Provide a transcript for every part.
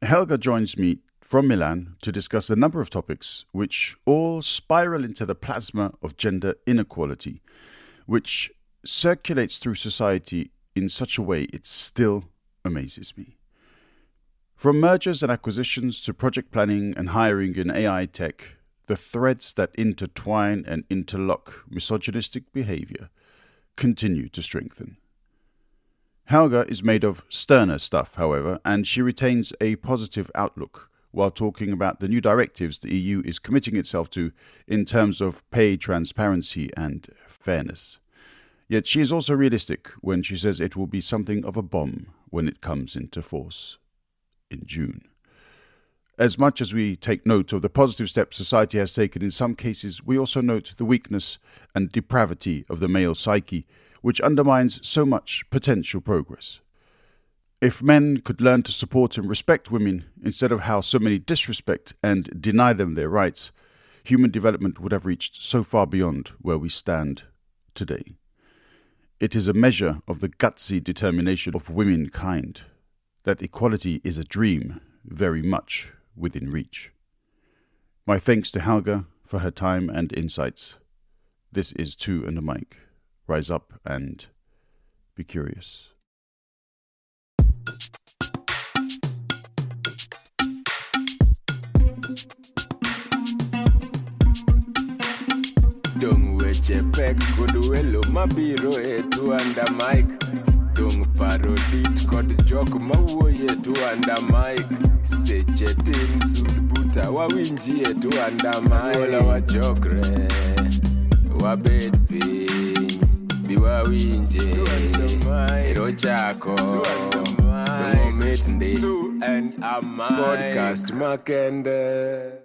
Helga joins me from Milan to discuss a number of topics which all spiral into the plasma of gender inequality, which circulates through society in such a way it still amazes me. From mergers and acquisitions to project planning and hiring in AI tech, the threads that intertwine and interlock misogynistic behavior continue to strengthen. Helga is made of sterner stuff, however, and she retains a positive outlook while talking about the new directives the EU is committing itself to in terms of pay transparency and fairness. Yet she is also realistic when she says it will be something of a bomb when it comes into force in June. As much as we take note of the positive steps society has taken in some cases, we also note the weakness and depravity of the male psyche, which undermines so much potential progress. If men could learn to support and respect women instead of how so many disrespect and deny them their rights, human development would have reached so far beyond where we stand today. It is a measure of the gutsy determination of womankind that equality is a dream very much within reach. My thanks to Helga for her time and insights. This is TwoandaMic. Rise up and be curious. Dung weche pek kod welo mabiro e TwoandaMic. Dung parodit kod jok mawuoye TwoandaMic. Seche tin sud buta wawinji e TwoandaMic. Wola wachokre wabed piny biwawinje ero chako moment ndi TwoandaMic podcast makende.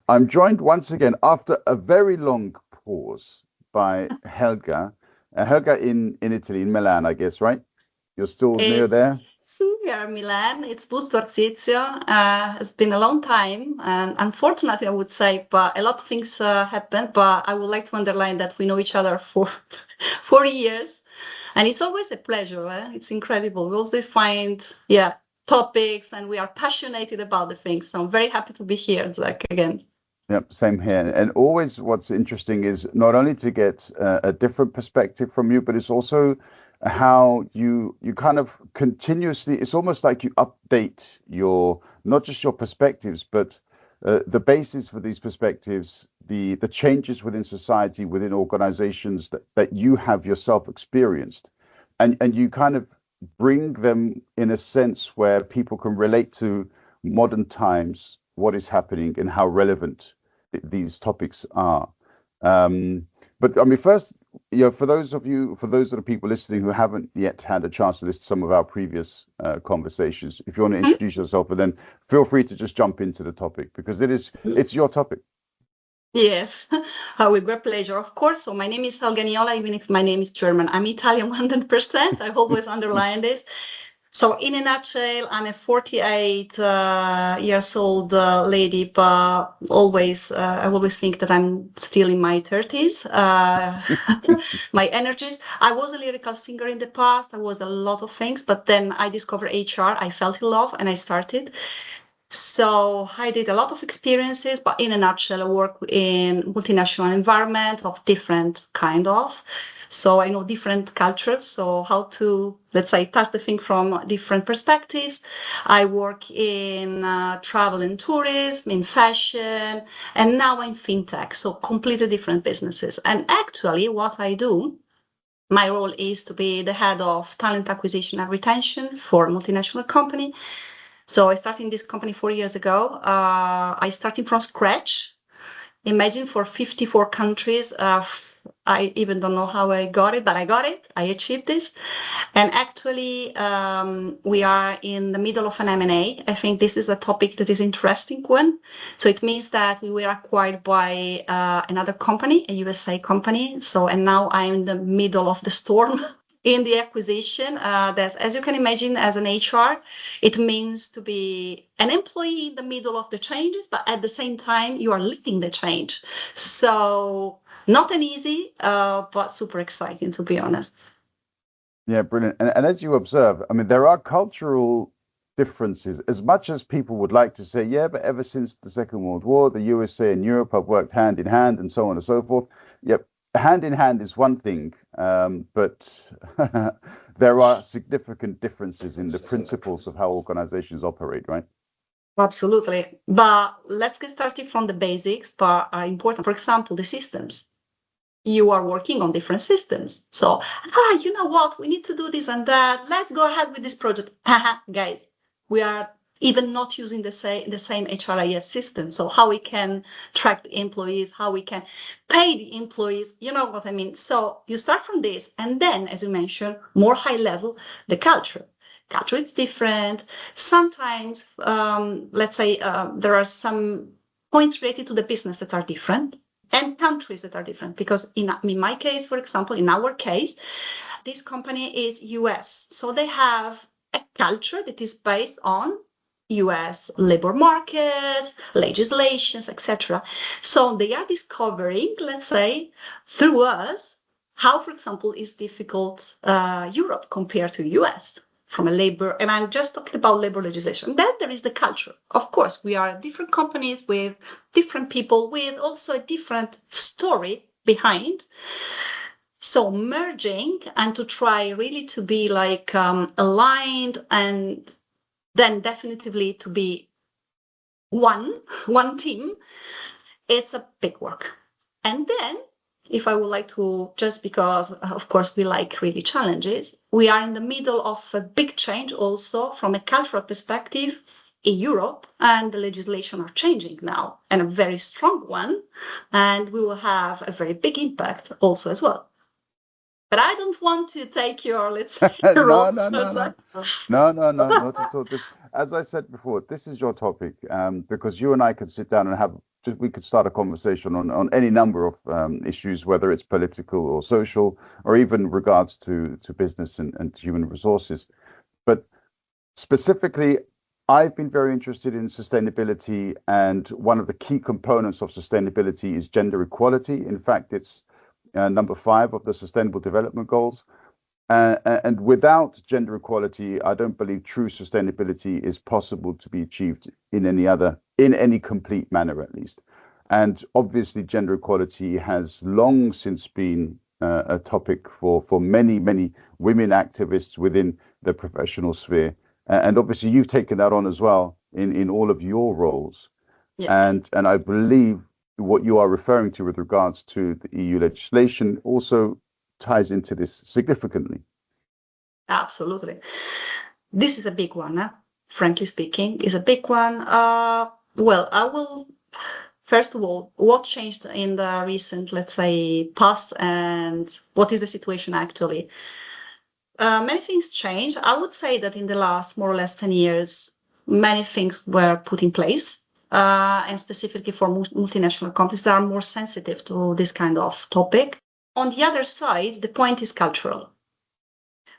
I'm joined once again after a very long pause by Helga. Helga in Italy, in Milan, I guess, right? You're still near there? We are in Milan. It's Busto Arsizio. It's been a long time, and unfortunately, I would say, but a lot of things happened. But I would like to underline that we know each other for 4 years, and it's always a pleasure. It's incredible. We also find, topics, and we are passionate about the things. So I'm very happy to be here, Zach, again. Yep, same here. And always what's interesting is not only to get a different perspective from you, but it's also how you kind of continuously, it's almost like you update your, not just your perspectives, but the basis for these perspectives, the changes within society, within organizations that you have yourself experienced. And you kind of bring them in a sense where people can relate to modern times, what is happening and how relevant these topics are. But I mean, first, for those of the people listening who haven't yet had a chance to listen to some of our previous conversations, if you want to introduce yourself, and then feel free to just jump into the topic because it's your topic. Yes, with great pleasure, of course. So my name is Helga, even if my name is German. I'm Italian 100%. I always underline this. So in a nutshell, I'm a 48 years old lady, but I always think that I'm still in my 30s. My energies. I was a lyrical singer in the past. I was a lot of things, but then I discovered HR. I felt in love and I started. So I did a lot of experiences, but in a nutshell, I work in multinational environment of different kind of. So I know different cultures, so how to, let's say, touch the thing from different perspectives. I work in travel and tourism, in fashion, and now in fintech, so completely different businesses. And actually what I do, my role is to be the head of talent acquisition and retention for a multinational company. So I started this company 4 years ago. I started from scratch. Imagine for 54 countries. I even don't know how I got it, but I got it. I achieved this. And actually, we are in the middle of an M&A. I think this is a topic that is interesting one. So it means that we were acquired by another company, a USA company. And now I'm in the middle of the storm. In the acquisition, that's, as you can imagine, as an HR, it means to be an employee in the middle of the changes, but at the same time, you are leading the change. So not an easy, but super exciting, to be honest. Yeah, brilliant. And as you observe, I mean, there are cultural differences. As much as people would like to say, yeah, but ever since the Second World War, the USA and Europe have worked hand in hand and so on and so forth. Yep, hand in hand is one thing, but there are significant differences in the principles of how organizations operate, right? Absolutely. But let's get started from the basics, but are important. For example, the systems. You are working on different systems. So, you know what? We need to do this and that. Let's go ahead with this project. Guys, we are even not using the same HRIS system. So how we can track the employees, how we can pay the employees, you know what I mean? So you start from this. And then, as you mentioned, more high level, the culture. Culture is different. Sometimes, let's say, there are some points related to the business that are different. And countries that are different, because in my case, for example, in our case, this company is US. So they have a culture that is based on US labor market, legislations, etc. So they are discovering, let's say, through us, how, for example, is difficult Europe compared to US. From a labor, and I'm just talking about labor legislation. Then there is the culture. Of course, we are different companies with different people, with also a different story behind. So merging and to try really to be like aligned, and then definitively to be one team, it's a big work. And then, if I would like to, just because, of course, we like really challenges, we are in the middle of a big change also from a cultural perspective in Europe, and the legislation are changing now, and a very strong one, and we will have a very big impact also as well. But I don't want to take your, let's say, No, not at all. As I said before, this is your topic, because you and I could sit down and we could start a conversation on any number of issues, whether it's political or social, or even regards to business and human resources. But specifically, I've been very interested in sustainability, and one of the key components of sustainability is gender equality. In fact, it's number 5 of the Sustainable Development Goals. And without gender equality, I don't believe true sustainability is possible to be achieved in any complete manner, at least. And obviously, gender equality has long since been a topic for many, many women activists within the professional sphere. And obviously, you've taken that on as well in all of your roles. Yeah. And I believe what you are referring to with regards to the EU legislation also ties into this significantly. Absolutely. This is a big one, frankly speaking, is a big one. Well, I will, first of all, what changed in the recent, let's say, past, and what is the situation actually? Many things changed. I would say that in the last more or less 10 years, many things were put in place. And specifically for multinational companies that are more sensitive to this kind of topic. On the other side, the point is cultural.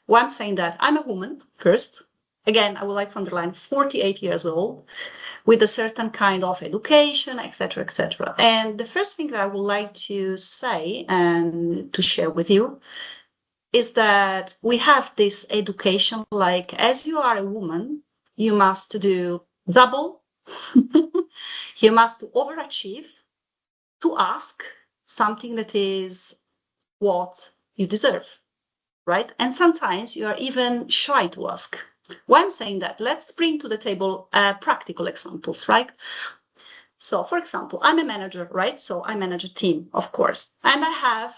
Why I'm saying that, I'm a woman first. Again, I would like to underline 48 years old with a certain kind of education, etc., etc. And the first thing that I would like to say and to share with you is that we have this education, like as you are a woman, you must do double. You must overachieve to ask something that is what you deserve, right? And sometimes you are even shy to ask. Why I'm saying that? Let's bring to the table practical examples, right? So, for example, I'm a manager, right? So I manage a team, of course, and I have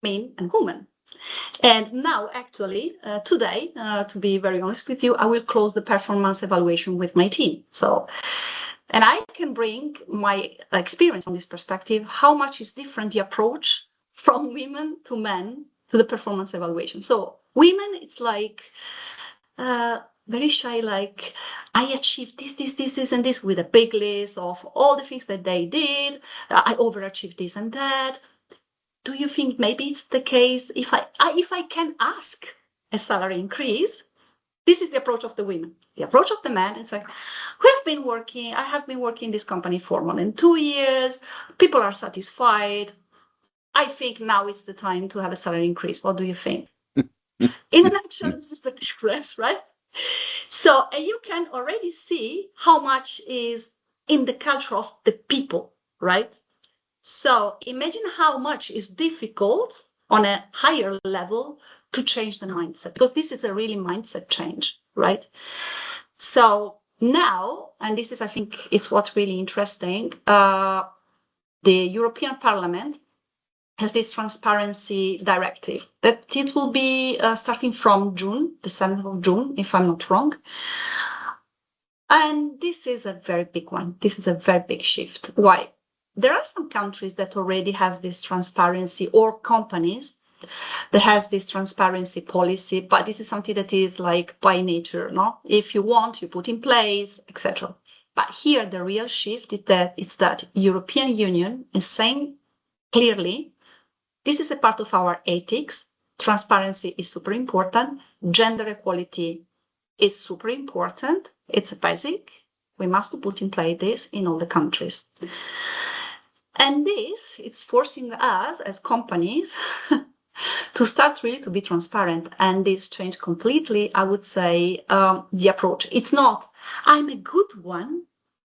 men and women. And now, actually, today, to be very honest with you, I will close the performance evaluation with my team. So, and I can bring my experience from this perspective, how much is different the approach from women to men to the performance evaluation. So women, it's like very shy, like I achieved this, and this with a big list of all the things that they did. I overachieved this and that. Do you think maybe it's the case if I can ask a salary increase? This is the approach of the women. The approach of the man is like, I have been working in this company for more than 2 years. People are satisfied. I think now it's the time to have a salary increase. What do you think? In a nutshell, this is the difference, right? So you can already see how much is in the culture of the people, right? So imagine how much is difficult on a higher level to change the mindset, because this is a really mindset change, right? So now, and this is, I think, is what's really interesting, the European Parliament has this transparency directive that it will be starting from June, the 7th of June, if I'm not wrong. And this is a very big one. This is a very big shift. Why? There are some countries that already has this transparency, or companies that has this transparency policy, but this is something that is like by nature, no? If you want, you put in place, etc. But here the real shift is that European Union is saying clearly, this is a part of our ethics. Transparency is super important. Gender equality is super important. It's a basic. We must put in place this in all the countries. And this, it's forcing us as companies to start really to be transparent. And this changed completely, I would say, the approach. It's not, I'm a good one.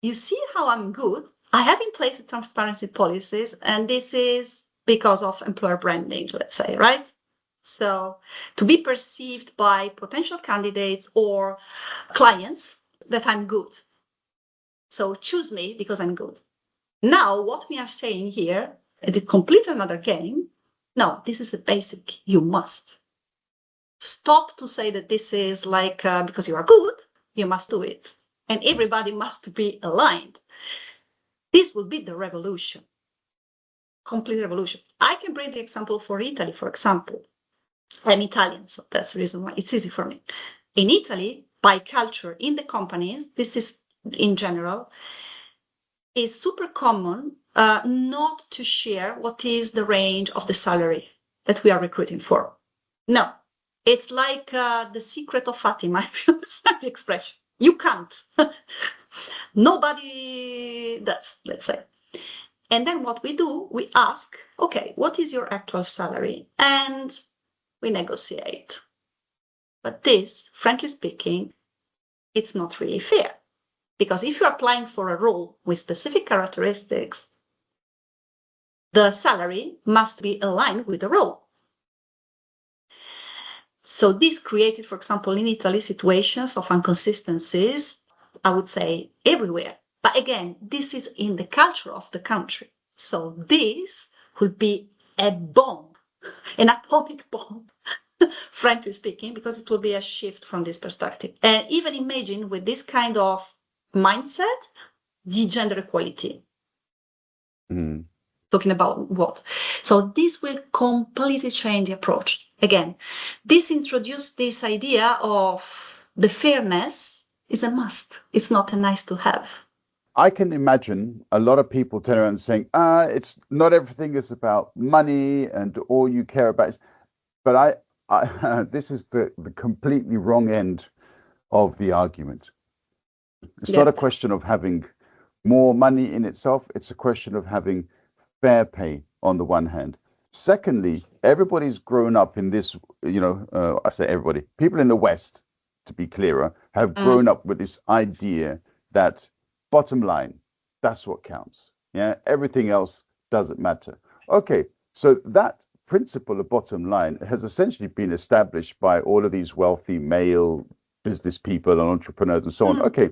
You see how I'm good. I have in place the transparency policies, and this is because of employer branding, let's say, right? So to be perceived by potential candidates or clients that I'm good. So choose me because I'm good. Now, what we are saying here, it is completely another game. No, this is a basic. You must stop to say that this is like because you are good, you must do it. And everybody must be aligned. This will be the revolution. Complete revolution. I can bring the example for Italy, for example. I'm Italian, so that's the reason why it's easy for me. In Italy, by culture, in the companies, this is in general, is super common not to share what is the range of the salary that we are recruiting for. No, it's like the secret of Fatima, if you understand the expression. You can't. Nobody does, let's say. And then what we do, we ask, okay, what is your actual salary? And we negotiate. But this, frankly speaking, it's not really fair. Because if you're applying for a role with specific characteristics, the salary must be aligned with the role. So this created, for example, in Italy, situations of inconsistencies, I would say everywhere. But again, this is in the culture of the country. So this would be a bomb, an atomic bomb, frankly speaking, because it will be a shift from this perspective. And even imagine with this kind of mindset, the gender equality. Talking about what? So this will completely change the approach. Again, this introduced this idea of the fairness is a must. It's not a nice to have. I can imagine a lot of people turn around and saying, it's not everything is about money and all you care about is, but this is the completely wrong end of the argument. It's not a question of having more money in itself. It's a question of having fair pay on the one hand. Secondly, everybody's grown up in this, I say everybody, people in the West, to be clearer, have grown up with this idea that bottom line, that's what counts. Yeah, everything else doesn't matter. Okay, so that principle of bottom line has essentially been established by all of these wealthy male business people and entrepreneurs and so on. Okay,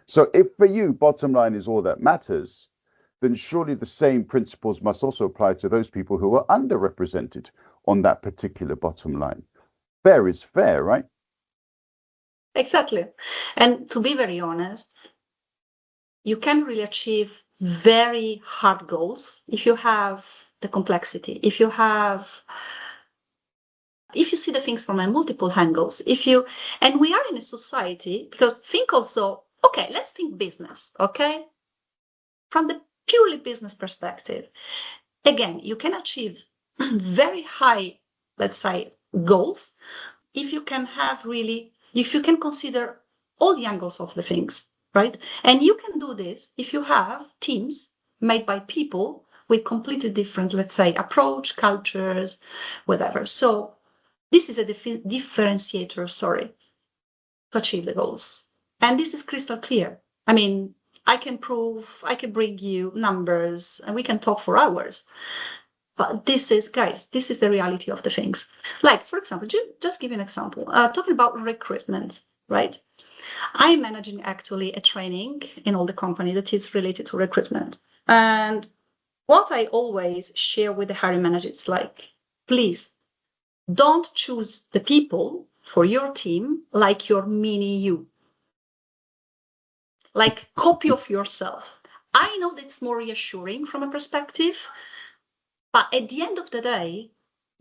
so if for you bottom line is all that matters, then surely the same principles must also apply to those people who are underrepresented on that particular bottom line. Fair is fair, right? Exactly. And to be very honest, you can really achieve very hard goals if you have the complexity, if you see the things from multiple angles, and we are in a society, because think also, okay, let's think business, okay? From the purely business perspective, again, you can achieve very high, let's say, goals if you can consider all the angles of the things, right? And you can do this if you have teams made by people with completely different, let's say, approach, cultures, whatever. So this is a differentiator, to achieve the goals. And this is crystal clear. I mean, I can bring you numbers, and we can talk for hours. But this is the reality of the things. Like, for example, just give you an example. Talking about recruitment, right? I'm managing actually a training in all the company that is related to recruitment. And what I always share with the hiring manager is like, please don't choose the people for your team like your mini you, like copy of yourself. I know that's more reassuring from a perspective, but at the end of the day,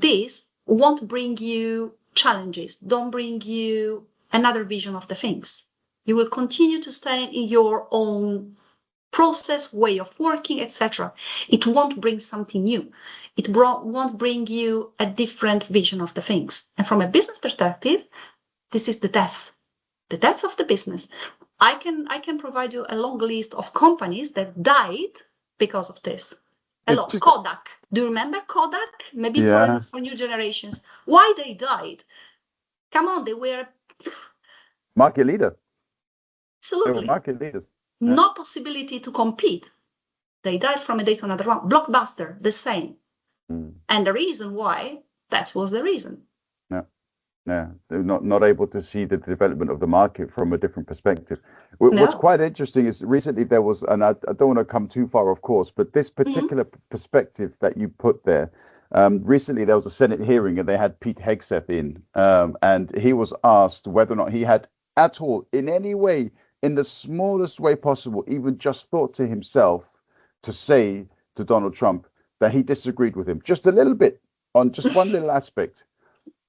this won't bring you challenges, don't bring you another vision of the things. You will continue to stay in your own process, way of working, etc. It won't bring something new. It won't bring you a different vision of the things. And from a business perspective, this is the death of the business. I can provide you a long list of companies that died because of this. A lot. Kodak. Do you remember Kodak? Maybe for new generations. Why they died? Come on, they were market leader. Absolutely. They were market leaders. No possibility to compete. They died from a day to another one. Blockbuster, the same. And the reason why, that was the reason. Yeah, they're not able to see the development of the market from a different perspective. What's quite interesting is recently there was, and I don't want to come too far, of course, but this particular perspective that you put there, recently there was a Senate hearing and they had Pete Hegseth in, and he was asked whether or not he had at all, in any way, in the smallest way possible, even just thought to himself to say to Donald Trump that he disagreed with him just a little bit on just one little aspect.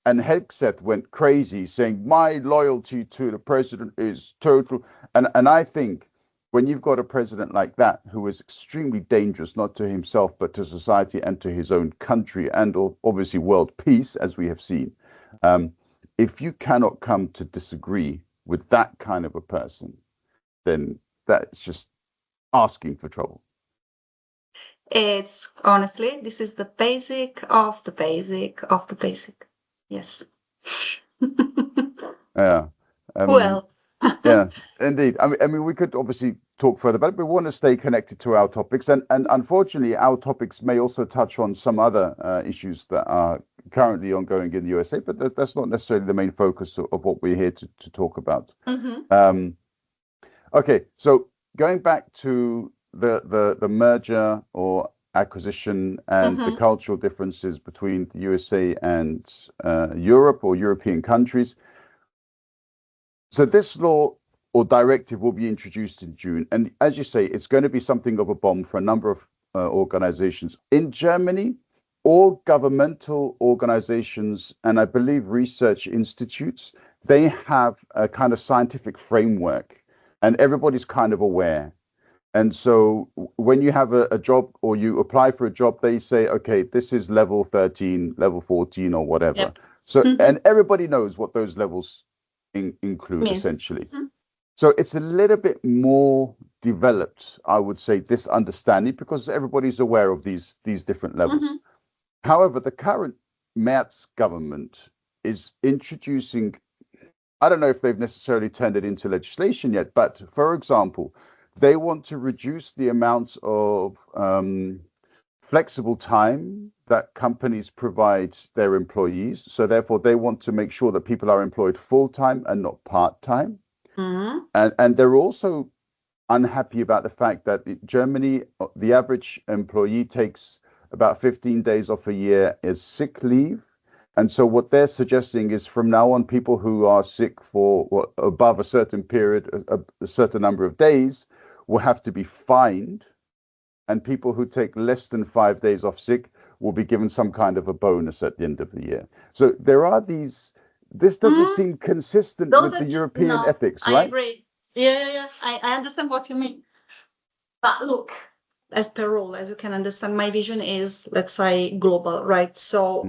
And Hegseth went crazy saying, my loyalty to the president is total. And I think when you've got a president like that, who is extremely dangerous, not to himself, but to society and to his own country and obviously world peace, as we have seen, if you cannot come to disagree with that kind of a person, then that's just asking for trouble. It's honestly, this is the basic of the basic of the basic. Yes. Yeah. Well. Yeah, indeed. I mean, we could obviously talk further, but we want to stay connected to our topics, and unfortunately, our topics may also touch on some other issues that are currently ongoing in the USA, but that's not necessarily the main focus of what we're here to talk about. Okay, so going back to the merger or acquisition and the cultural differences between the USA and Europe or European countries. So this law or directive will be introduced in June. And as you say, it's going to be something of a bomb for a number of organizations. In Germany, all governmental organizations and I believe research institutes, they have a kind of scientific framework and everybody's kind of aware. And so when you have a job or you apply for a job, they say, okay, this is level 13, level 14 or whatever. Yep. So, and everybody knows what those levels include essentially. So it's a little bit more developed, I would say, this understanding because everybody's aware of these different levels. However, the current Merz government is introducing, I don't know if they've necessarily turned it into legislation yet, but for example, they want to reduce the amount of flexible time that companies provide their employees. So therefore, they want to make sure that people are employed full-time and not part-time. And they're also unhappy about the fact that in Germany, the average employee takes about 15 days off a year as sick leave. And so what they're suggesting is from now on, people who are sick for above a certain period, a certain number of days, will have to be fined, and people who take less than 5 days off sick will be given some kind of a bonus at the end of the year. So there are these, this doesn't seem consistent with the European ethics, right? I agree. Yeah. I understand what you mean. But look, as per rule, as you can understand, my vision is, let's say, global, right? So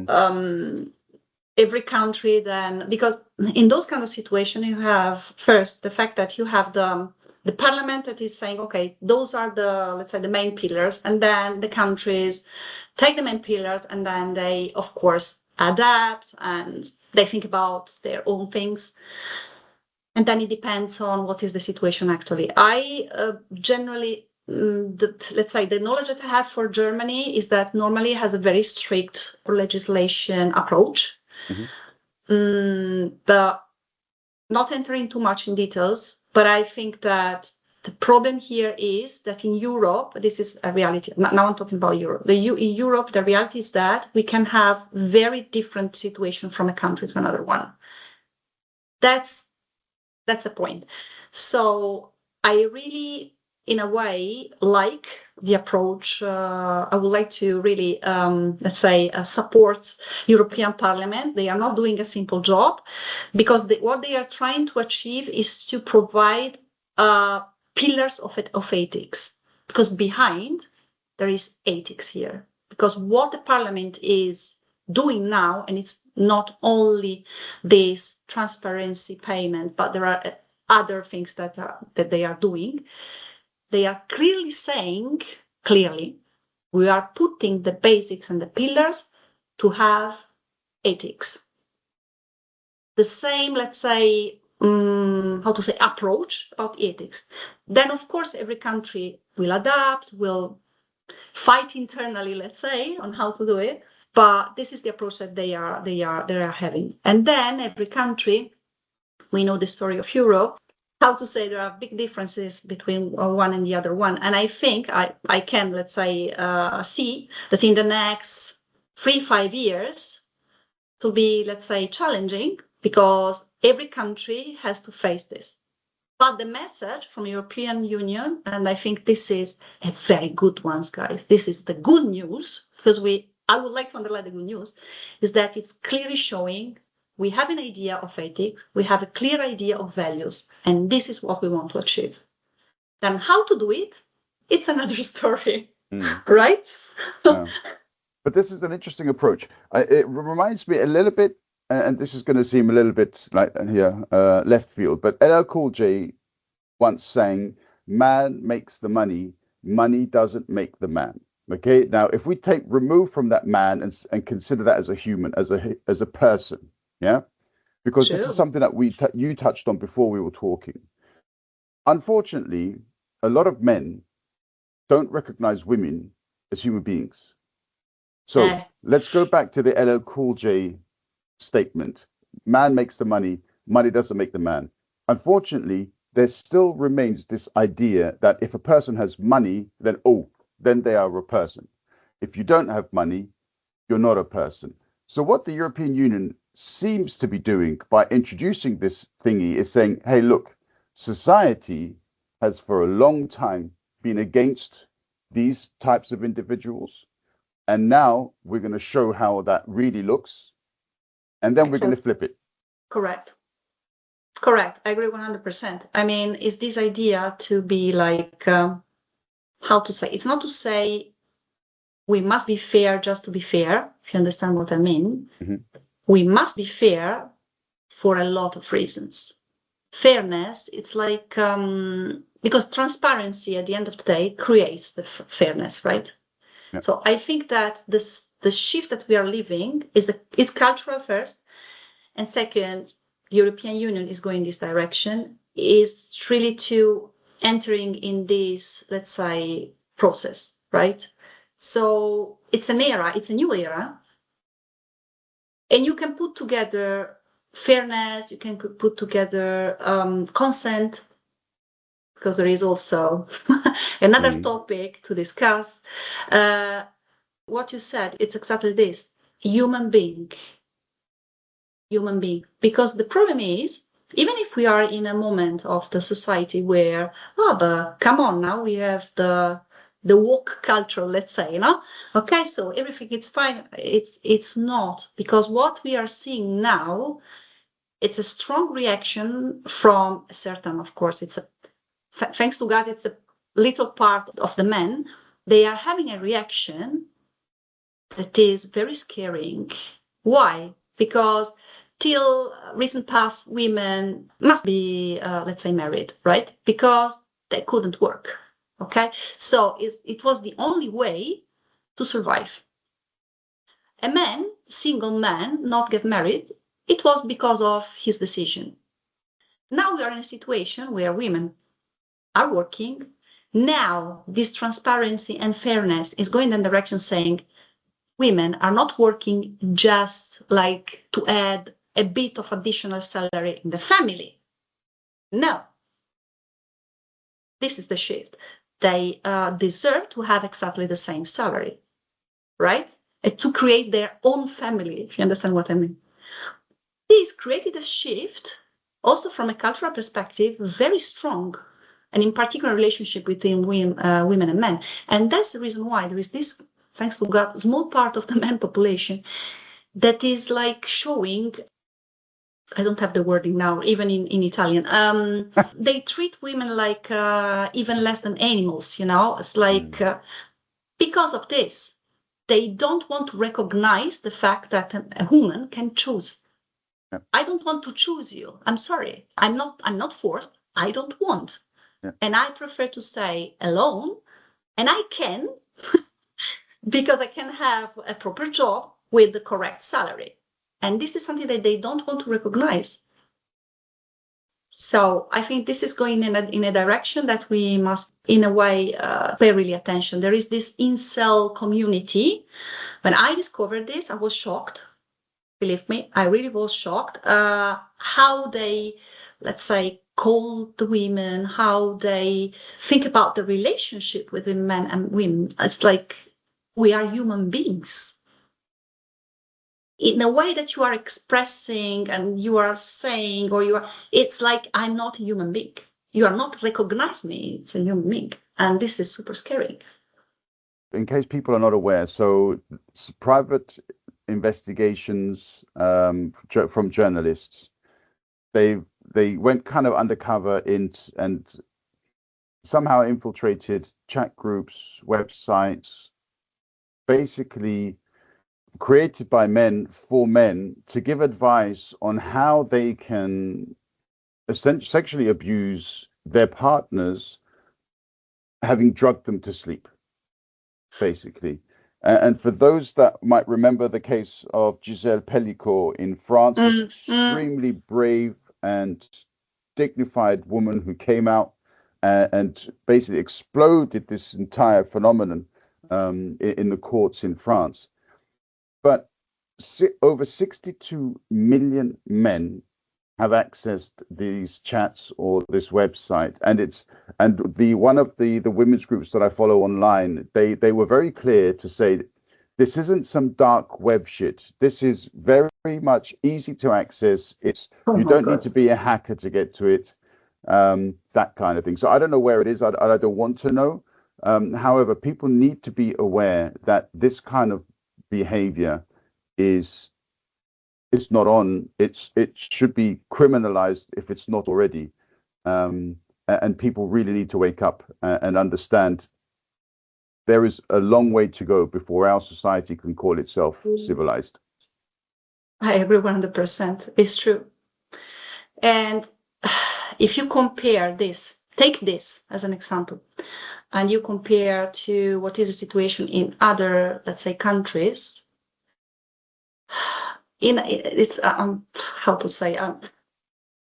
every country then, because in those kind of situations, you have first the fact that you have the parliament that is saying, okay, those are the, let's say, the main pillars, and then the countries take the main pillars, and then they, of course, adapt and they think about their own things. And then it depends on what is the situation actually. I generally, let's say the knowledge that I have for Germany is that normally it has a very strict legislation approach. But not entering too much in details, but I think that the problem here is that in Europe, this is a reality. Now I'm talking about Europe. In Europe, the reality is that we can have very different situation from a country to another one. That's the point. So I really, in a way, like the approach. I would like to really, let's say, support European Parliament. They are not doing a simple job because what they are trying to achieve is to provide pillars of ethics. Because behind there is ethics here. Because what the Parliament is doing now, and it's not only this transparency payment, but there are other things that they are doing. They are clearly saying, we are putting the basics and the pillars to have ethics. The same, let's say, approach about ethics. Then, of course, every country will adapt, will fight internally, let's say, on how to do it. But this is the approach that they are having. And then every country, we know the story of Europe, there are big differences between one and the other one. And I think I can, let's say, see that in the next 3-5 years, it will be, let's say, challenging because every country has to face this. But the message from European Union, and I think this is a very good one, guys, this is the good news, because I would like to underline the good news, is that it's clearly showing we have an idea of ethics, we have a clear idea of values, and this is what we want to achieve. Then how to do it, it's another story, right? Yeah. But this is an interesting approach. It reminds me a little bit, and this is going to seem a little bit like left field, but LL Cool J once sang, "Man makes the money, money doesn't make the man." Okay, now if we remove from that man and consider that as a human, as a person, yeah, because this is something that you touched on before we were talking. Unfortunately, a lot of men don't recognize women as human beings. So let's go back to the LL Cool J statement. Man makes the money, money doesn't make the man. Unfortunately, there still remains this idea that if a person has money, then they are a person. If you don't have money, you're not a person. So what the European Union seems to be doing by introducing this thingy is saying, hey, look, society has for a long time been against these types of individuals. And now we're going to show how that really looks. And then we're going to flip it. Correct. I agree 100%. I mean, it's this idea to be like, how to say, it's not to say we must be fair just to be fair, if you understand what I mean. We must be fair for a lot of reasons. Fairness, it's like, because transparency at the end of the day creates the fairness, right? Yeah. So I think that the shift that we are living is cultural first, and second, European Union is going this direction, is really to entering in this, let's say, process, right? So it's an era, it's a new era, and you can put together fairness, you can put together consent, because there is also another topic to discuss. What you said, it's exactly this, human being. Because the problem is, even if we are in a moment of the society where, but come on, now we have the woke culture, let's say, you know? Okay, so everything is fine. It's not, because what we are seeing now, it's a strong reaction from a certain, of course, thanks to God, it's a little part of the men. They are having a reaction that is very scaring. Why? Because till recent past, women must be, let's say, married, right? Because they couldn't work, okay? So it was the only way to survive. A man, single man, not get married, it was because of his decision. Now we are in a situation where women are working. Now this transparency and fairness is going in the direction saying women are not working just like to add a bit of additional salary in the family. No. This is the shift. They deserve to have exactly the same salary, right? And to create their own family, if you understand what I mean. This created a shift, also from a cultural perspective, very strong, and in particular relationship between women and men. And that's the reason why there is this, thanks to God, small part of the men population that is like showing, I don't have the wording now, even in Italian. They treat women like even less than animals, you know? It's like, because of this, they don't want to recognize the fact that a woman can choose. Yeah. I don't want to choose you. I'm sorry. I'm not forced. I don't want. Yeah. And I prefer to stay alone. And I can, because I can have a proper job with the correct salary. And this is something that they don't want to recognize. So I think this is going in a direction that we must, in a way, pay really attention. There is this incel community. When I discovered this, I was shocked. Believe me, I really was shocked. How they, let's say, call the women, how they think about the relationship with the men and women. It's like we are human beings. In a way that you are expressing and you are saying, it's like I'm not a human being. You are not recognizing me. It's a human being. And this is super scary. In case people are not aware, so private investigations from journalists, they went kind of undercover and somehow infiltrated chat groups, websites, basically created by men for men to give advice on how they can essentially sexually abuse their partners, having drugged them to sleep, basically. And for those that might remember the case of Giselle Pellicourt in France, this extremely brave and dignified woman who came out and basically exploded this entire phenomenon in the courts in France. But over 62 million men have accessed these chats or this website, and one of the women's groups that I follow online, they were very clear to say this isn't some dark web shit. This is very much easy to access. You don't need to be a hacker to get to it, that kind of thing. So I don't know where it is. I don't want to know. However, people need to be aware that this kind of behavior is not on. It should be criminalized if it's not already, and people really need to wake up and understand there is a long way to go before our society can call itself civilized. I agree 100%. It's true. And if you compare this, take this as an example, and you compare to what is the situation in other, let's say, countries. It's how to say,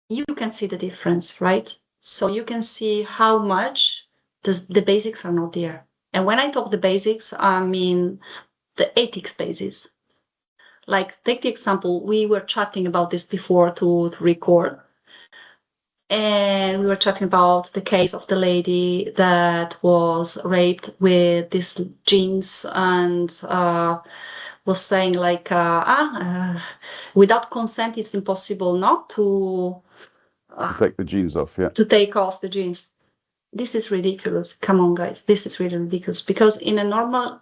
you can see the difference, right? So you can see how much the basics are not there. And when I talk the basics, I mean the ethics basis. Like, take the example, we were chatting about this before to record. And we were chatting about the case of the lady that was raped with these jeans and was saying like, without consent, it's impossible not to take the jeans off, yeah. To take off the jeans. This is ridiculous. Come on, guys. This is really ridiculous. Because in a normal,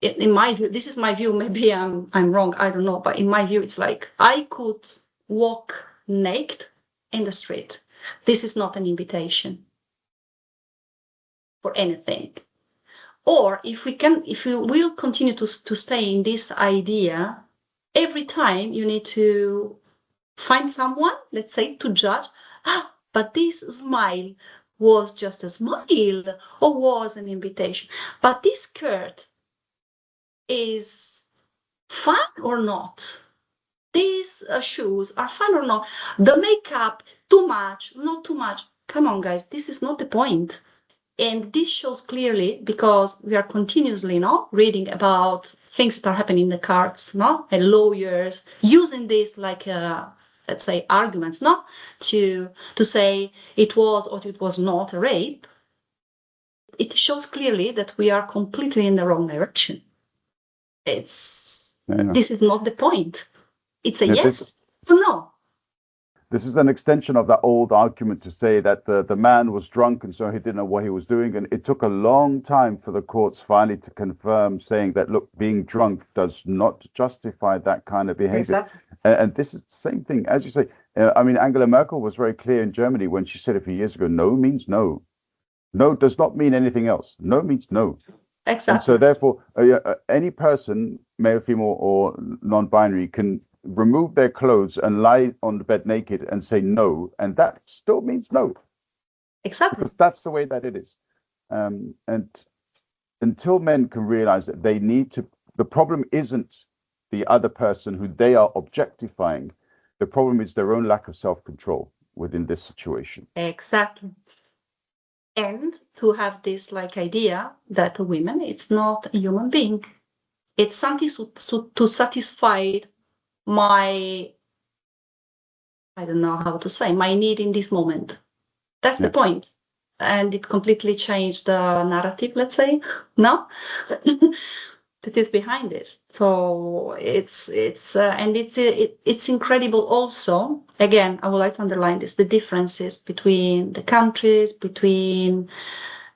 in my view, this is my view, maybe I'm wrong, I don't know. But in my view, it's like, I could walk naked in the street. This is not an invitation for anything. Or if we will continue to stay in this idea, every time you need to find someone, let's say, to judge, but this smile was just a smile or was an invitation. But this skirt is fun or not? These shoes are fun or not? The makeup, too much, not too much. Come on, guys, this is not the point. And this shows clearly because we are continuously reading about things that are happening in the courts, and lawyers using this like let's say arguments, to say it was or it was not a rape. It shows clearly that we are completely in the wrong direction. This is not the point. It's a yes or no. This is an extension of that old argument to say that the man was drunk and so he didn't know what he was doing. And it took a long time for the courts finally to confirm, saying that, look, being drunk does not justify that kind of behavior. Exactly. And this is the same thing, as you say. I mean, Angela Merkel was very clear in Germany when she said a few years ago, no means no. No does not mean anything else. No means no. Exactly. And so therefore, any person, male, female, or non-binary, can remove their clothes and lie on the bed naked and say no, and that still means no. Exactly. Because that's the way that it is. And until men can realize that they need to, the problem isn't the other person who they are objectifying. The problem is their own lack of self-control within this situation. Exactly. And to have this like idea that a woman, it's not a human being. It's something to satisfy my, I don't know how to say, my need in this moment. That's the point. And it completely changed the narrative, let's say, no? That is behind it. So it's incredible also. Again, I would like to underline this, the differences between the countries, between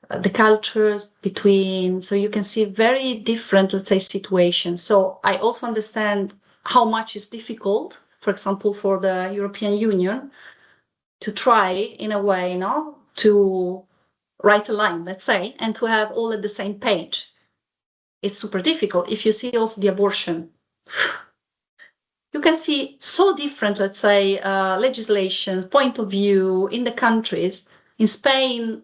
the cultures, so you can see very different, let's say, situations. So I also understand how much is difficult, for example, for the European Union to try in a way, to write a line, let's say, and to have all at the same page. It's super difficult. If you see also the abortion, you can see so different, let's say, legislation, point of view in the countries. In Spain,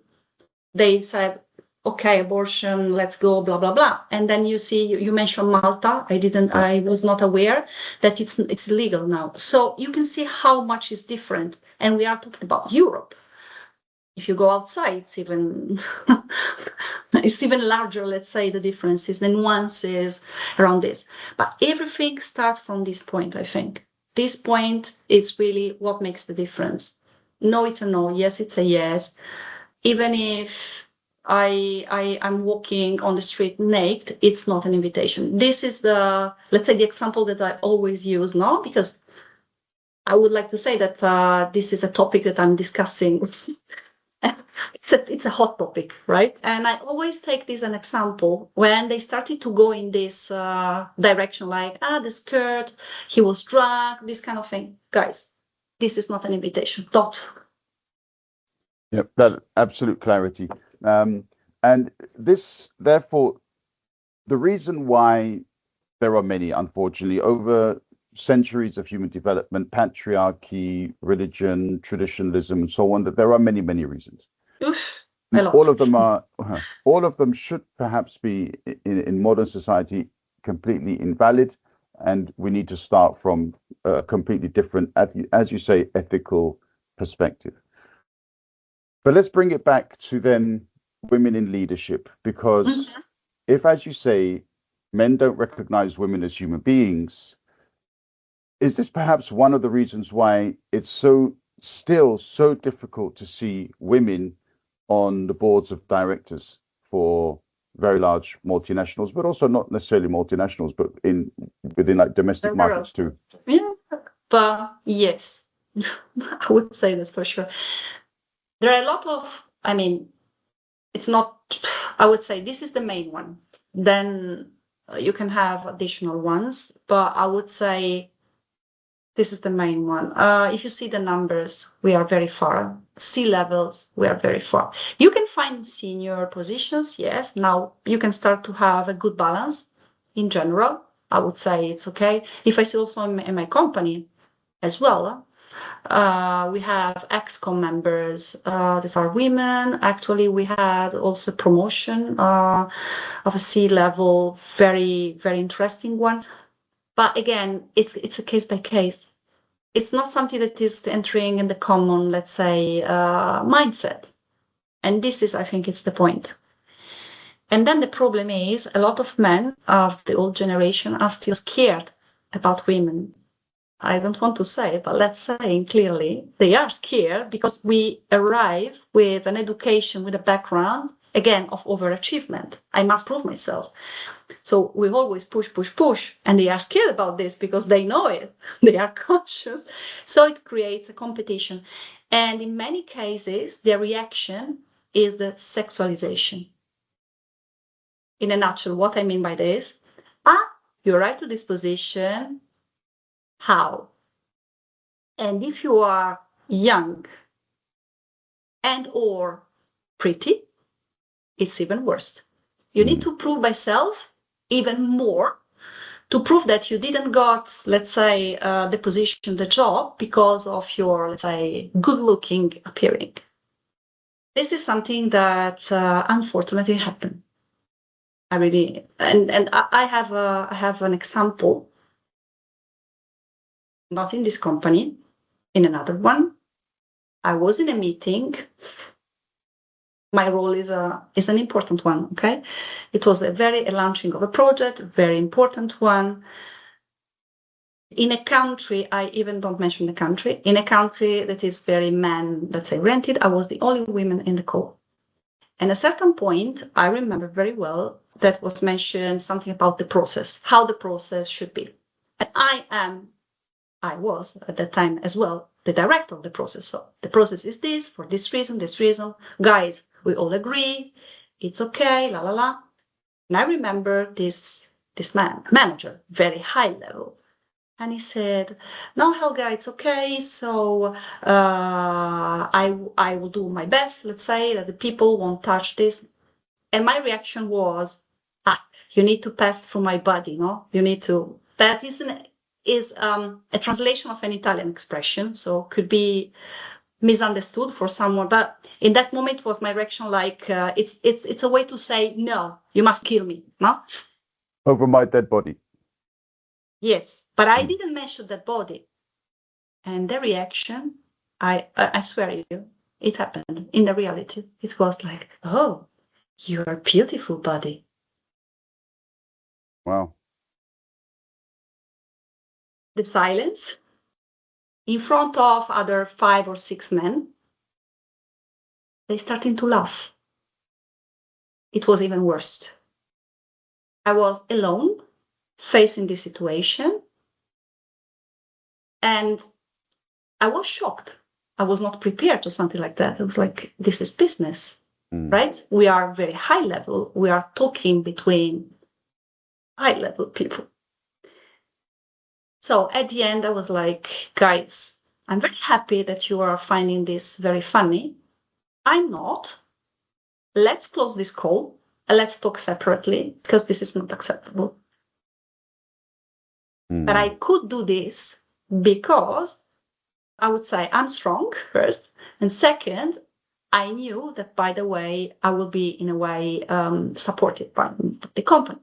they said, okay, abortion, let's go, blah, blah, blah. And then you see, you mentioned Malta. I was not aware that it's legal now. So you can see how much is different. And we are talking about Europe. If you go outside, it's even larger, let's say, the differences, the nuances around this. But everything starts from this point, I think. This point is really what makes the difference. No, it's a no. Yes, it's a yes. Even if I'm walking on the street naked, it's not an invitation. This is let's say, the example that I always use now, because I would like to say that this is a topic that I'm discussing. It's a hot topic, right? And I always take this as an example when they started to go in this direction, like, the skirt, he was drunk, this kind of thing. Guys, this is not an invitation. Don't. Yep, that absolute clarity. And this, therefore, the reason why there are many, unfortunately, over centuries of human development, patriarchy, religion, traditionalism, and so on, that there are many, many reasons. Oof, all of them should perhaps be in modern society completely invalid, and we need to start from a completely different, as you say, ethical perspective. But let's bring it back to then women in leadership, because if, as you say, men don't recognize women as human beings, is this perhaps one of the reasons why it's still so difficult to see women on the boards of directors for very large multinationals, but also not necessarily multinationals, but within like domestic markets too? Yeah, but yes, I would say this for sure. There are a lot of, it's not, I would say this is the main one. Then you can have additional ones, but I would say this is the main one. If you see the numbers, we are very far. C-levels, we are very far. You can find senior positions, yes. Now you can start to have a good balance in general. I would say it's okay. If I see also in my company as well, we have ExCom members that are women. Actually, we had also promotion of a C-level, very, very interesting one. But again, it's a case by case. it's not something that is entering in the common, let's say, mindset. And this is, I think, it's the point. And then the problem is a lot of men of the old generation are still scared about women. I don't want to say, but let's say clearly, they are scared because we arrive with an education, with a background, again, of overachievement. I must prove myself. So we always push, and they are scared about this because they know it. They are conscious. So it creates a competition. And in many cases, their reaction is the sexualization. In a nutshell, what I mean by this, you arrive to this position, how? And if you are young and or pretty, it's even worse. You need to prove myself even more to prove that you didn't got, let's say, the position, the job, because of your, let's say, good-looking appearing. This is something that unfortunately happened. I really, and I have an example, not in this company, in another one. I was in a meeting. My role is an important one, okay? It was a launching of a project, very important one. In a country, I even don't mention the country, in a country that is very man, let's say, rented, I was the only woman in the call. And at a certain point, I remember very well that was mentioned something about the process, how the process should be. And I was at that time as well the director of the process. So the process is this, for this reason, guys, we all agree, it's okay, la la la. And I remember this manager, very high level, and he said, "No, Helga, it's okay. So I will do my best. Let's say that the people won't touch this." And my reaction was, "You need to pass through my body, no? You need to." That is a translation of an Italian expression, so could be misunderstood for someone. But in that moment, was my reaction like it's a way to say, "No, you must kill me, no?" Over my dead body. Yes, but I didn't mention that body. And the reaction, I swear you, it happened in the reality. It was like, "Oh, you're a beautiful body." Wow. The silence in front of other 5 or 6 men, they started to laugh. It was even worse. I was alone facing this situation, and I was shocked. I was not prepared to something like that. It was like, this is business, right? We are very high level. We are talking between high level people. So at the end, I was like, guys, I'm very happy that you are finding this very funny. I'm not. Let's close this call and let's talk separately because this is not acceptable. But I could do this because I would say I'm strong first. And second, I knew that, by the way, I will be in a way supported by the company.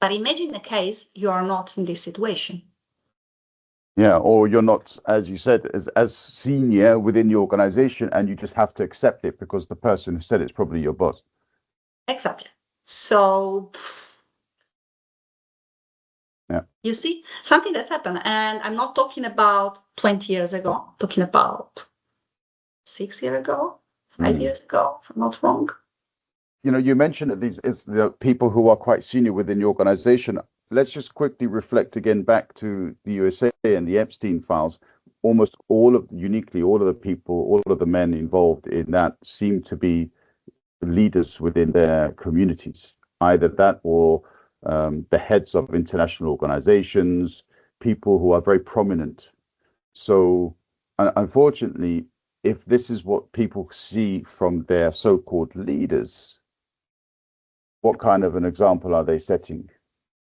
But imagine a case you are not in this situation. Yeah, or you're not, as you said, as senior within the organization, and you just have to accept it because the person who said it's probably your boss. Exactly. So, yeah, you see, something that happened, and I'm not talking about 20 years ago, I'm talking about 6 years ago, 5 years ago, if I'm not wrong. You know, you mentioned that these is the people who are quite senior within the organization. Let's just quickly reflect again back to the USA and the Epstein files. Almost all of the people, all of the men involved in that seem to be leaders within their communities, either that or the heads of international organizations, people who are very prominent. So unfortunately, if this is what people see from their so-called leaders, what kind of an example are they setting?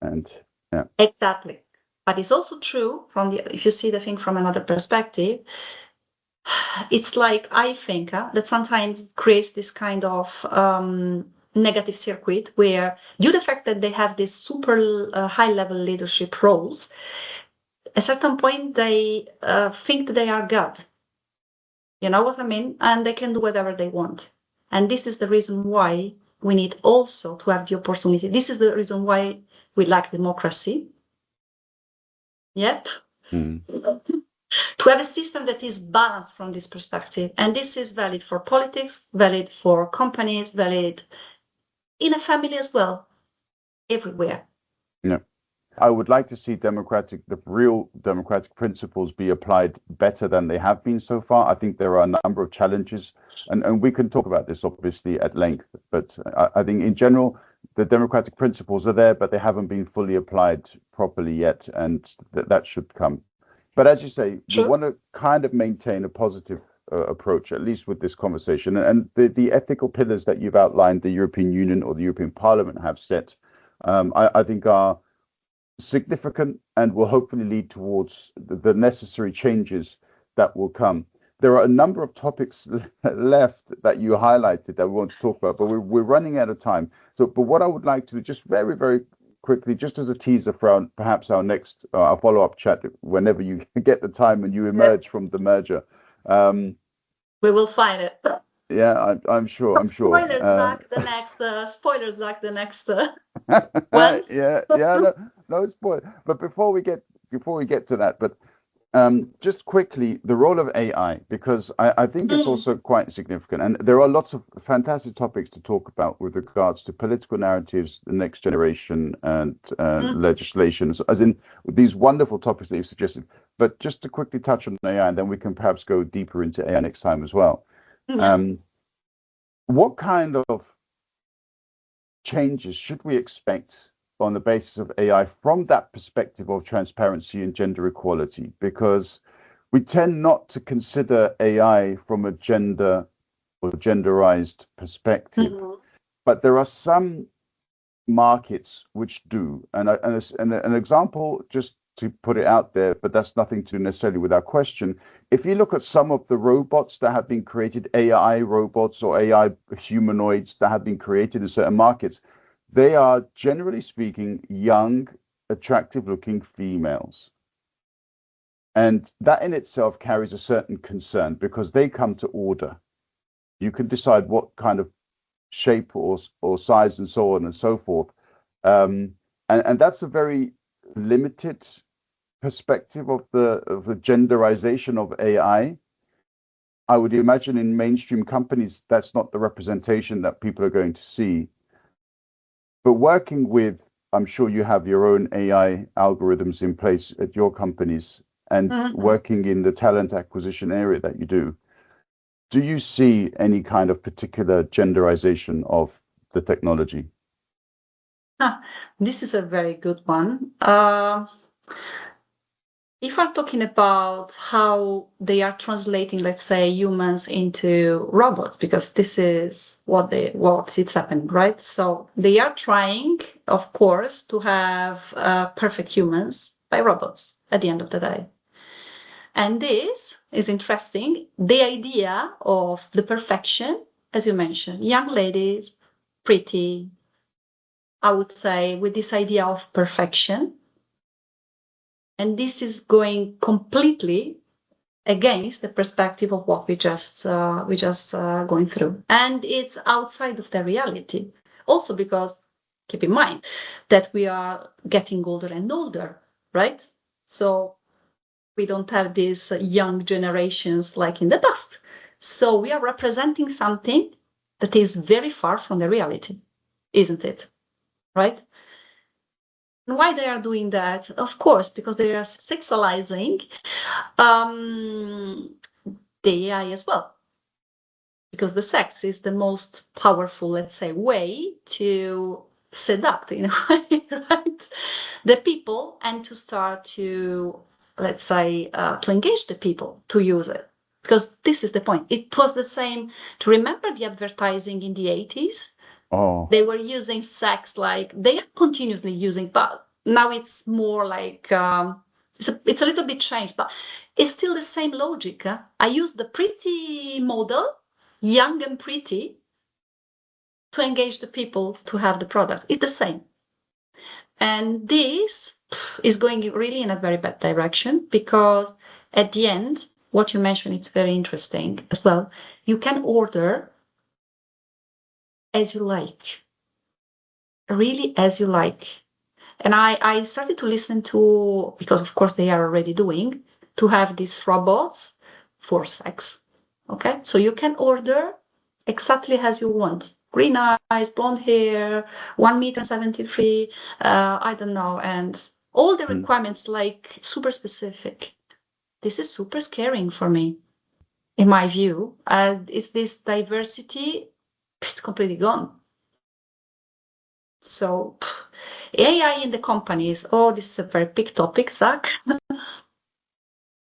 And yeah, exactly. But it's also true if you see the thing from another perspective, it's like, I think that sometimes it creates this kind of negative circuit where, due to the fact that they have this super high level leadership roles, a certain point, they think they are God. You know what I mean? And they can do whatever they want. And this is the reason why we need also to have the opportunity. This is the reason why we like democracy. Yep. To have a system that is balanced from this perspective. And this is valid for politics, valid for companies, valid in a family as well, everywhere. Yeah. I would like to see the real democratic principles be applied better than they have been so far. I think there are a number of challenges, and we can talk about this obviously at length, but I think in general, the democratic principles are there, but they haven't been fully applied properly yet, and that should come. But as you say, Sure. we want to kind of maintain a positive approach, at least with this conversation. And the ethical pillars that you've outlined, the European Union or the European Parliament have set, I think are significant and will hopefully lead towards the necessary changes that will come. There are a number of topics left that you highlighted that we want to talk about, but we're running out of time. So, but what I would like to do, just very, very quickly, just as a teaser for perhaps our next our follow-up chat, whenever you get the time and you emerge from the merger. We will find it. Yeah, I'm sure. I'm sure. Spoilers, Zach, the next. Spoilers, Zach, the next one. Yeah, no spoil. But before we get to that, but just quickly, the role of AI, because I think it's also quite significant, and there are lots of fantastic topics to talk about with regards to political narratives, the next generation, and legislation, as in these wonderful topics that you've suggested. But just to quickly touch on AI, and then we can perhaps go deeper into AI next time as well. What kind of changes should we expect on the basis of AI from that perspective of transparency and gender equality? Because we tend not to consider AI from a gender or genderized perspective, but there are some markets which do. And an example, just to put it out there, but that's nothing to do necessarily with our question. If you look at some of the robots that have been created, AI robots or AI humanoids that have been created in certain markets, they are, generally speaking, young, attractive-looking females. And that in itself carries a certain concern because they come to order. You can decide what kind of shape or size and so on and so forth. And that's a very limited perspective of the genderization of AI. I would imagine in mainstream companies, that's not the representation that people are going to see. But working with, I'm sure you have your own AI algorithms in place at your companies and working in the talent acquisition area that you do you see any kind of particular genderization of the technology? This is a very good one. If we're talking about how they are translating, let's say, humans into robots, because this is what it's happening, right? So they are trying, of course, to have perfect humans by robots at the end of the day. And this is interesting. The idea of the perfection, as you mentioned, young ladies, pretty, I would say, with this idea of perfection. And this is going completely against the perspective of what we just going through. And it's outside of the reality. Also because, keep in mind, that we are getting older and older, right? So we don't have these young generations like in the past. So we are representing something that is very far from the reality, isn't it? Right? And why they are doing that? Of course, because they are sexualizing the AI as well. Because the sex is the most powerful, let's say, way to seduct, in a way, right? The people and to start to, let's say, to engage the people to use it. Because this is the point. It was the same, to remember the advertising in the 80s? Oh. They were using sex like they are continuously using, but now it's more like it's a little bit changed, but it's still the same logic. I use the pretty model, young and pretty, to engage the people to have the product. It's the same. And this is going really in a very bad direction, because at the end, what you mentioned, it's very interesting as well. You can order as you like, really as you like. And I started to listen to, because of course they are already doing, to have these robots for sex. Okay, so you can order exactly as you want. Green eyes, blonde hair, 1 meter 73, I don't know, and all the requirements, like super specific. This is super scaring for me, in my view. Is this diversity is completely gone. So AI in the companies, this is a very big topic, Zach.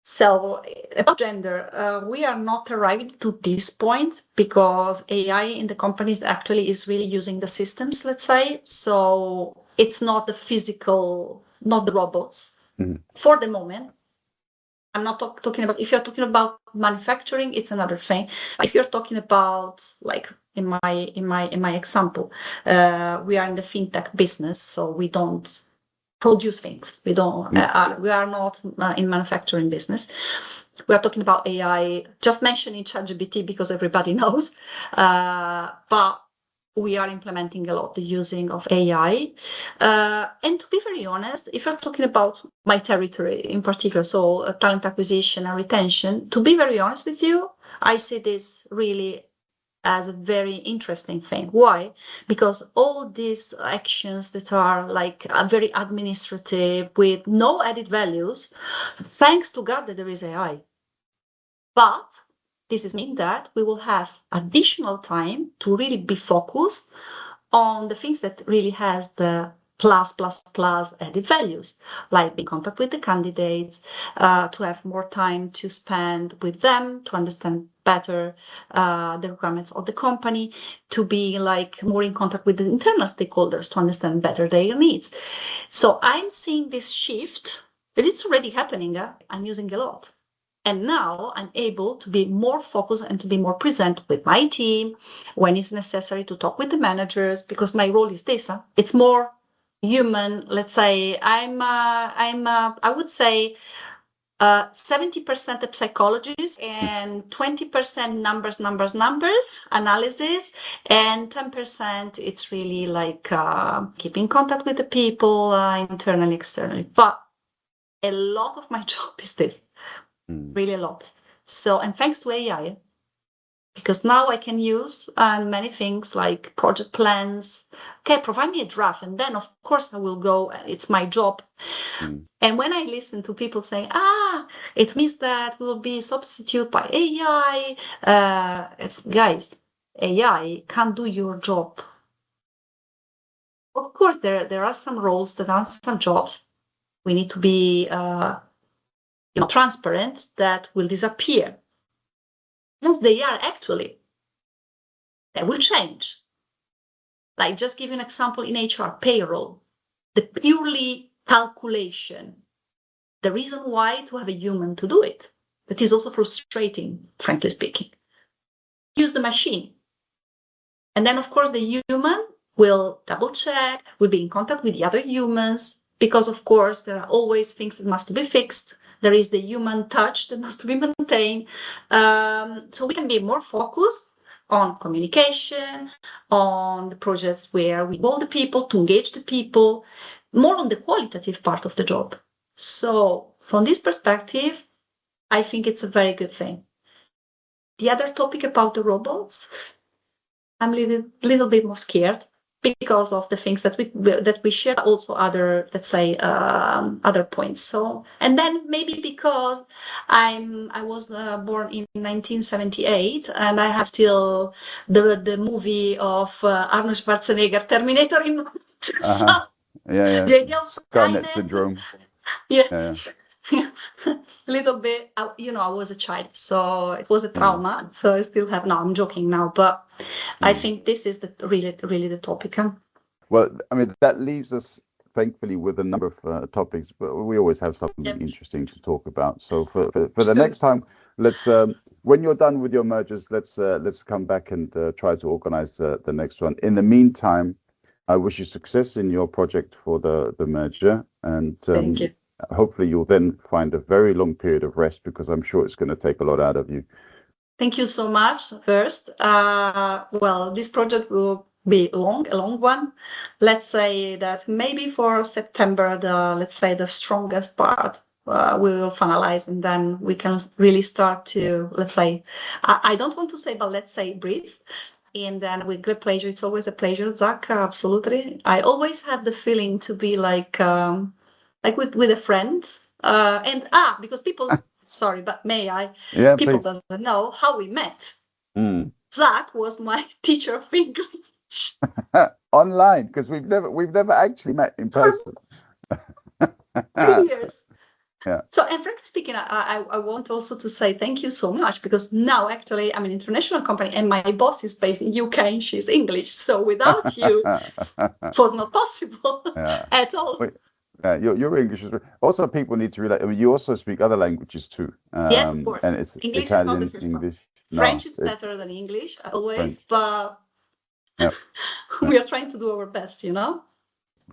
So about gender, we are not arrived to this point because AI in the companies actually is really using the systems, let's say. So it's not the physical, not the robots for the moment. I'm not talking about, if you're talking about manufacturing, it's another thing. If you're talking about, like in my example, we are in the fintech business, so we don't produce things. We don't. We are not in manufacturing business. We are talking about AI. Just mentioning ChatGPT because everybody knows, but we are implementing a lot the using of AI. And to be very honest, if you're talking about my territory in particular, so talent acquisition and retention, to be very honest with you, I see this really as a very interesting thing. Why? Because all these actions that are like very administrative with no added values, thanks to God that there is AI. But this means that we will have additional time to really be focused on the things that really has the plus added values, like be in contact with the candidates, to have more time to spend with them, to understand better the requirements of the company, to be like more in contact with the internal stakeholders, to understand better their needs. So I'm seeing this shift, that it's already happening. I'm using a lot. And now I'm able to be more focused and to be more present with my team when it's necessary to talk with the managers, because my role is this. It's more human. Let's say I would say 70% a psychologist and 20% numbers, analysis, and 10% it's really like keeping contact with the people internally, externally. But a lot of my job is this. Really a lot. So, and thanks to AI, because now I can use many things like project plans. Okay, provide me a draft, and then of course I will go. It's my job. And when I listen to people saying, it means that will be substituted by AI, it's guys, AI can't do your job. Of course, there are some roles, that are some jobs we need to be transparent, that will disappear. As they are actually, they will change. Like, just give you an example in HR, payroll, the purely calculation. The reason why to have a human to do it, that is also frustrating, frankly speaking. Use the machine. And then, of course, the human will double check, will be in contact with the other humans, because, of course, there are always things that must be fixed. There is the human touch that must be maintained. So we can be more focused on communication, on the projects where we involve the people, to engage the people, more on the qualitative part of the job. So from this perspective, I think it's a very good thing. The other topic about the robots, I'm a little bit more scared, because of the things that we share, also other, let's say, other points. So, and then maybe because I was born in 1978, and I have still the movie of Arnold Schwarzenegger, Terminator, in Yeah. The idea of Skynet syndrome. Yeah. A little bit, I was a child, so it was a trauma. So I still have, no, I'm joking now, but I think this is really the topic. Well, I mean, that leaves us, thankfully, with a number of topics, but we always have something interesting to talk about. So for the next time, let's when you're done with your mergers, let's come back and try to organize the next one. In the meantime, I wish you success in your project for the merger, and Thank you. hopefully you'll then find a very long period of rest, because I'm sure it's going to take a lot out of you. Thank you so much. First, well, this project will be a long one. Let's say that maybe for September, the strongest part we will finalize, and then we can really start to, let's say, I don't want to say, but let's say breathe. And then with great pleasure, it's always a pleasure, Zach, absolutely. I always have the feeling to be like with a friend. Because people, sorry, but may I? Yeah, People please. doesn't know how we met. Mm. Zach was my teacher of English. Online, because we've never actually met in person. 3 years. Yeah. So, and frankly speaking, I want also to say thank you so much, because now actually I'm an international company and my boss is based in UK and she's English. So without you, it was not possible at all. Your English is also, people need to realize. I mean, you also speak other languages too. Yes, of course. And it's English Italian, is not the first English. one. French is better than English always, French. but Yep. we are trying to do our best, you know.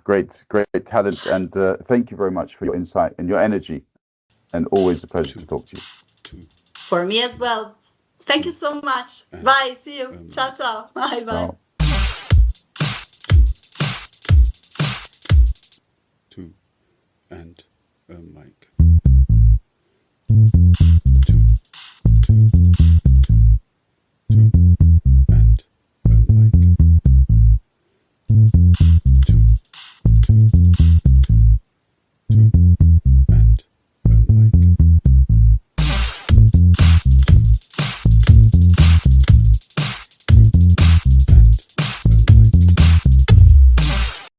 Great talent, and thank you very much for your insight and your energy, and always a pleasure to talk to you. For me as well. Thank you so much. Bye. See you. Ciao, ciao. Bye. Ciao. Two and a mic.